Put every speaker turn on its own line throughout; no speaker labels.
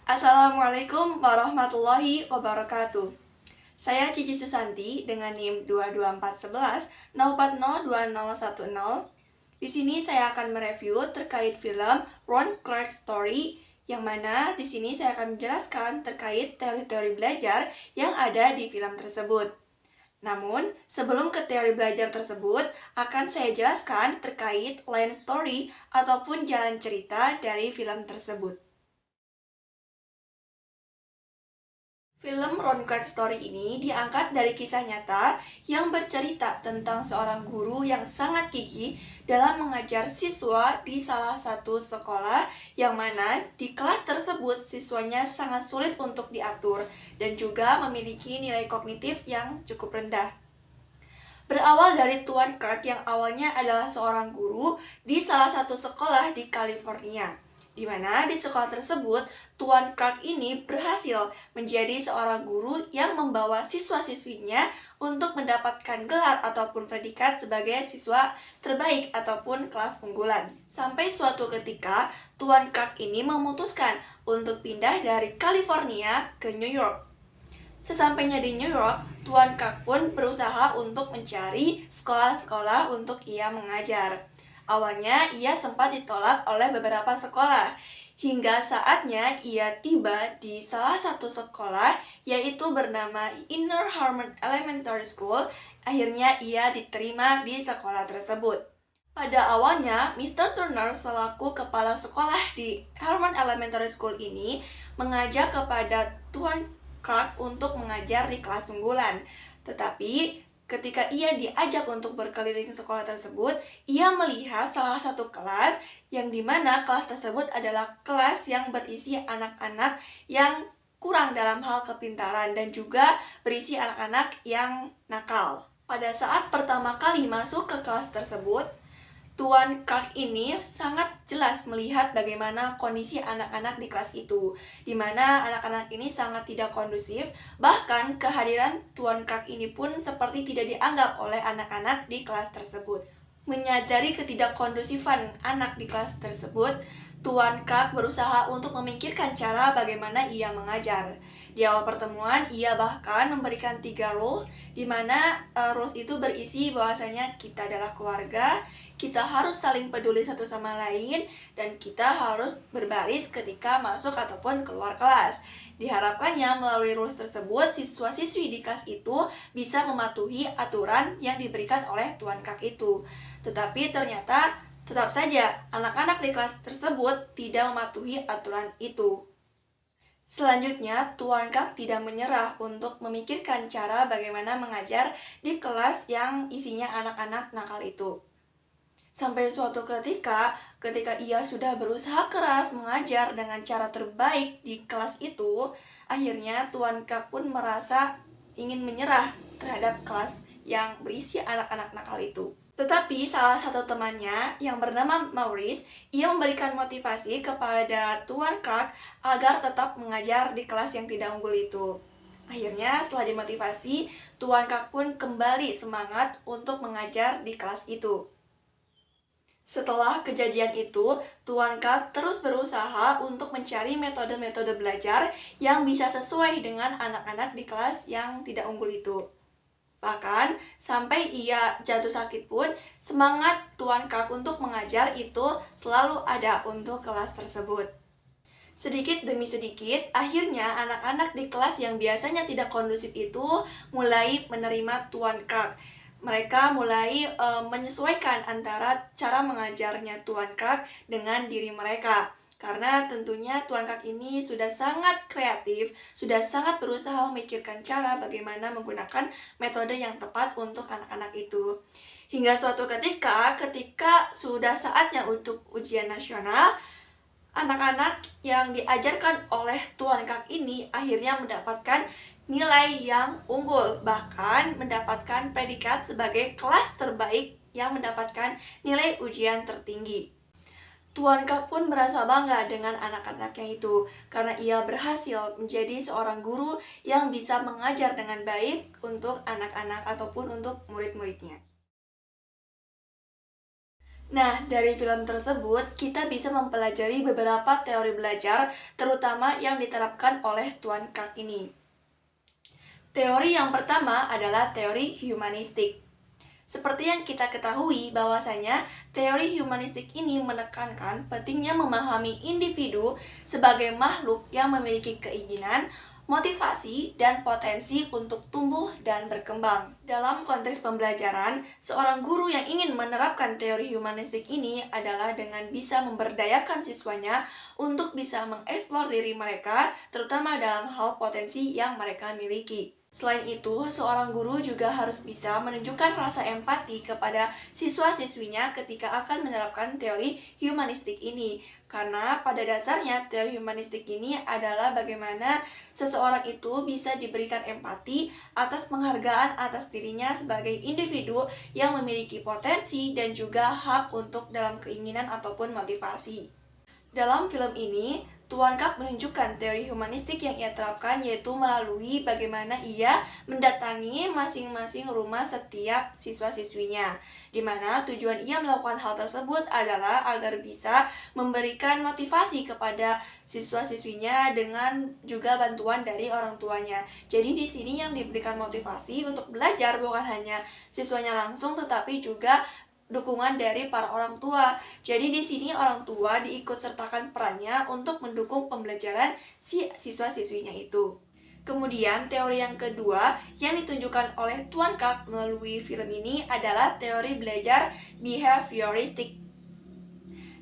Assalamualaikum warahmatullahi wabarakatuh. Saya Cici Susanti dengan NIM 22411040210. Di sini saya akan mereview terkait film Ron Clark Story, yang mana di sini saya akan menjelaskan terkait teori-teori belajar yang ada di film tersebut. Namun, sebelum ke teori belajar tersebut, akan saya jelaskan terkait line story ataupun jalan cerita dari film tersebut. Film Ron Clark Story ini diangkat dari kisah nyata yang bercerita tentang seorang guru yang sangat gigih dalam mengajar siswa di salah satu sekolah, yang mana di kelas tersebut siswanya sangat sulit untuk diatur dan juga memiliki nilai kognitif yang cukup rendah. Berawal dari Tuan Clark yang awalnya adalah seorang guru di salah satu sekolah di California, di mana di sekolah tersebut Tuan Clark ini berhasil menjadi seorang guru yang membawa siswa-siswinya untuk mendapatkan gelar ataupun predikat sebagai siswa terbaik ataupun kelas unggulan. Sampai suatu ketika Tuan Clark ini memutuskan untuk pindah dari California ke New York. Sesampainya di New York, Tuan Clark pun berusaha untuk mencari sekolah-sekolah untuk ia mengajar. Awalnya ia sempat ditolak oleh beberapa sekolah, hingga saatnya ia tiba di salah satu sekolah, yaitu bernama Inner Harmon Elementary School. Akhirnya ia diterima di sekolah tersebut. Pada awalnya, Mr. Turner selaku kepala sekolah di Harmon Elementary School ini mengajak kepada Tuan Clark untuk mengajar di kelas unggulan. Tetapi ketika ia diajak untuk berkeliling sekolah tersebut, ia melihat salah satu kelas yang dimana kelas tersebut adalah kelas yang berisi anak-anak yang kurang dalam hal kepintaran dan juga berisi anak-anak yang nakal. Pada saat pertama kali masuk ke kelas tersebut, Tuan Clark ini sangat jelas melihat bagaimana kondisi anak-anak di kelas itu, di mana anak-anak ini sangat tidak kondusif. Bahkan kehadiran Tuan Clark ini pun seperti tidak dianggap oleh anak-anak di kelas tersebut. Menyadari ketidakkondusifan anak di kelas tersebut, Tuan Clark berusaha untuk memikirkan cara bagaimana ia mengajar. Di awal pertemuan, ia bahkan memberikan 3 rule, di mana rules itu berisi bahwasanya kita adalah keluarga, kita harus saling peduli satu sama lain, dan kita harus berbaris ketika masuk ataupun keluar kelas. Diharapkannya melalui rules tersebut, siswa-siswi di kelas itu bisa mematuhi aturan yang diberikan oleh Tuan Clark itu. Tetapi ternyata tetap saja anak-anak di kelas tersebut tidak mematuhi aturan itu. Selanjutnya, Tuan Clark tidak menyerah untuk memikirkan cara bagaimana mengajar di kelas yang isinya anak-anak nakal itu. Sampai suatu ketika ia sudah berusaha keras mengajar dengan cara terbaik di kelas itu, akhirnya Tuan Clark pun merasa ingin menyerah terhadap kelas yang berisi anak-anak nakal itu. Tetapi salah satu temannya yang bernama Maurice, ia memberikan motivasi kepada Tuan Clark agar tetap mengajar di kelas yang tidak unggul itu. Akhirnya setelah dimotivasi, Tuan Clark pun kembali semangat untuk mengajar di kelas itu. Setelah kejadian itu, Tuan Clark terus berusaha untuk mencari metode-metode belajar yang bisa sesuai dengan anak-anak di kelas yang tidak unggul itu. Bahkan, sampai ia jatuh sakit pun, semangat Tuan Clark untuk mengajar itu selalu ada untuk kelas tersebut. Sedikit demi sedikit, akhirnya anak-anak di kelas yang biasanya tidak kondusif itu mulai menerima Tuan Clark. Mereka mulai menyesuaikan antara cara mengajarnya Tuan Clark dengan diri mereka. Karena tentunya Tuan Clark ini sudah sangat kreatif, sudah sangat berusaha memikirkan cara bagaimana menggunakan metode yang tepat untuk anak-anak itu. Hingga suatu ketika sudah saatnya untuk ujian nasional, anak-anak yang diajarkan oleh Tuan Clark ini akhirnya mendapatkan nilai yang unggul, bahkan mendapatkan predikat sebagai kelas terbaik yang mendapatkan nilai ujian tertinggi. Tuan Clark pun merasa bangga dengan anak-anaknya itu, karena ia berhasil menjadi seorang guru yang bisa mengajar dengan baik untuk anak-anak ataupun untuk murid-muridnya. Nah, dari film tersebut, kita bisa mempelajari beberapa teori belajar, terutama yang diterapkan oleh Tuan Krak ini. Teori yang pertama adalah teori humanistik. Seperti yang kita ketahui bahwasanya teori humanistik ini menekankan pentingnya memahami individu sebagai makhluk yang memiliki keinginan, motivasi, dan potensi untuk tumbuh dan berkembang. Dalam konteks pembelajaran, seorang guru yang ingin menerapkan teori humanistik ini adalah dengan bisa memberdayakan siswanya untuk bisa mengeksplor diri mereka, terutama dalam hal potensi yang mereka miliki. Selain itu, seorang guru juga harus bisa menunjukkan rasa empati kepada siswa-siswinya ketika akan menerapkan teori humanistik ini. Karena pada dasarnya teori humanistik ini adalah bagaimana seseorang itu bisa diberikan empati atas penghargaan atas dirinya sebagai individu yang memiliki potensi dan juga hak untuk dalam keinginan ataupun motivasi. Dalam film ini, Tuan Kak menunjukkan teori humanistik yang ia terapkan, yaitu melalui bagaimana ia mendatangi masing-masing rumah setiap siswa-siswinya, di mana tujuan ia melakukan hal tersebut adalah agar bisa memberikan motivasi kepada siswa-siswinya dengan juga bantuan dari orang tuanya. Jadi di sini yang diberikan motivasi untuk belajar bukan hanya siswanya langsung, tetapi juga dukungan dari para orang tua. Jadi di sini orang tua diikutsertakan perannya untuk mendukung pembelajaran si siswa-siswinya itu. Kemudian teori yang kedua yang ditunjukkan oleh Tuan Kak melalui film ini adalah teori belajar behavioristik.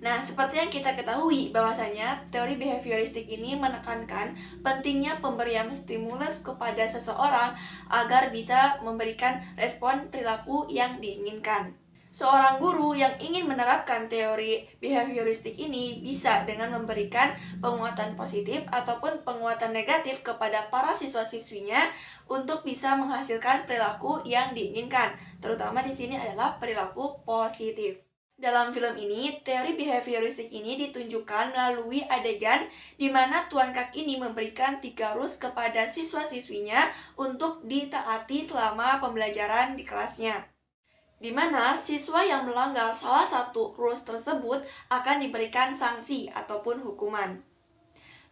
Nah, seperti yang kita ketahui bahwasanya teori behavioristik ini menekankan pentingnya pemberian stimulus kepada seseorang agar bisa memberikan respon perilaku yang diinginkan. Seorang guru yang ingin menerapkan teori behavioristik ini bisa dengan memberikan penguatan positif ataupun penguatan negatif kepada para siswa-siswinya untuk bisa menghasilkan perilaku yang diinginkan. Terutama di sini adalah perilaku positif. Dalam film ini, teori behavioristik ini ditunjukkan melalui adegan di mana Tuan Kak ini memberikan 3 rules kepada siswa-siswinya untuk ditaati selama pembelajaran di kelasnya, di mana siswa yang melanggar salah satu rules tersebut akan diberikan sanksi ataupun hukuman.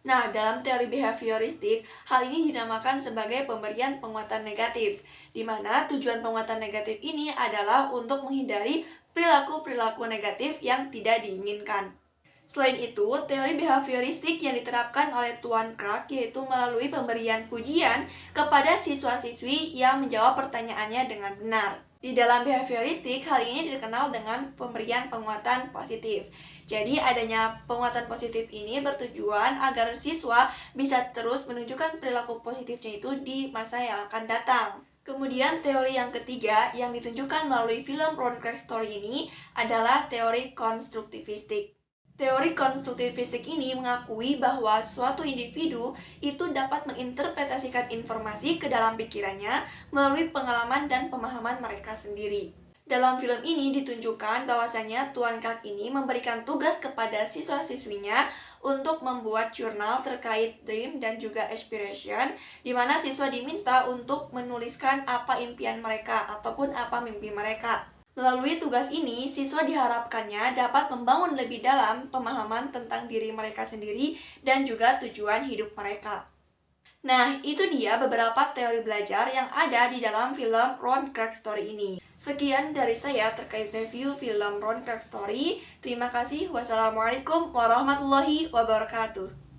Nah, dalam teori behavioristik, hal ini dinamakan sebagai pemberian penguatan negatif, di mana tujuan penguatan negatif ini adalah untuk menghindari perilaku-perilaku negatif yang tidak diinginkan. Selain itu, teori behavioristik yang diterapkan oleh Tuan Krak yaitu melalui pemberian pujian kepada siswa-siswi yang menjawab pertanyaannya dengan benar. Di dalam behavioristik, hal ini dikenal dengan pemberian penguatan positif. Jadi, adanya penguatan positif ini bertujuan agar siswa bisa terus menunjukkan perilaku positifnya itu di masa yang akan datang. Kemudian, teori yang ketiga yang ditunjukkan melalui film Ron Crack Story ini adalah teori konstruktivistik. Teori konstruktivistik ini mengakui bahwa suatu individu itu dapat menginterpretasikan informasi ke dalam pikirannya melalui pengalaman dan pemahaman mereka sendiri. Dalam film ini ditunjukkan bahwasanya Tuan Kak ini memberikan tugas kepada siswa-siswinya untuk membuat jurnal terkait dream dan juga aspiration, di mana siswa diminta untuk menuliskan apa impian mereka ataupun apa mimpi mereka. Melalui tugas ini, siswa diharapkannya dapat membangun lebih dalam pemahaman tentang diri mereka sendiri dan juga tujuan hidup mereka. Nah, itu dia beberapa teori belajar yang ada di dalam film Ron Crack Story ini. Sekian dari saya terkait review film Ron Crack Story. Terima kasih. Wassalamualaikum warahmatullahi wabarakatuh.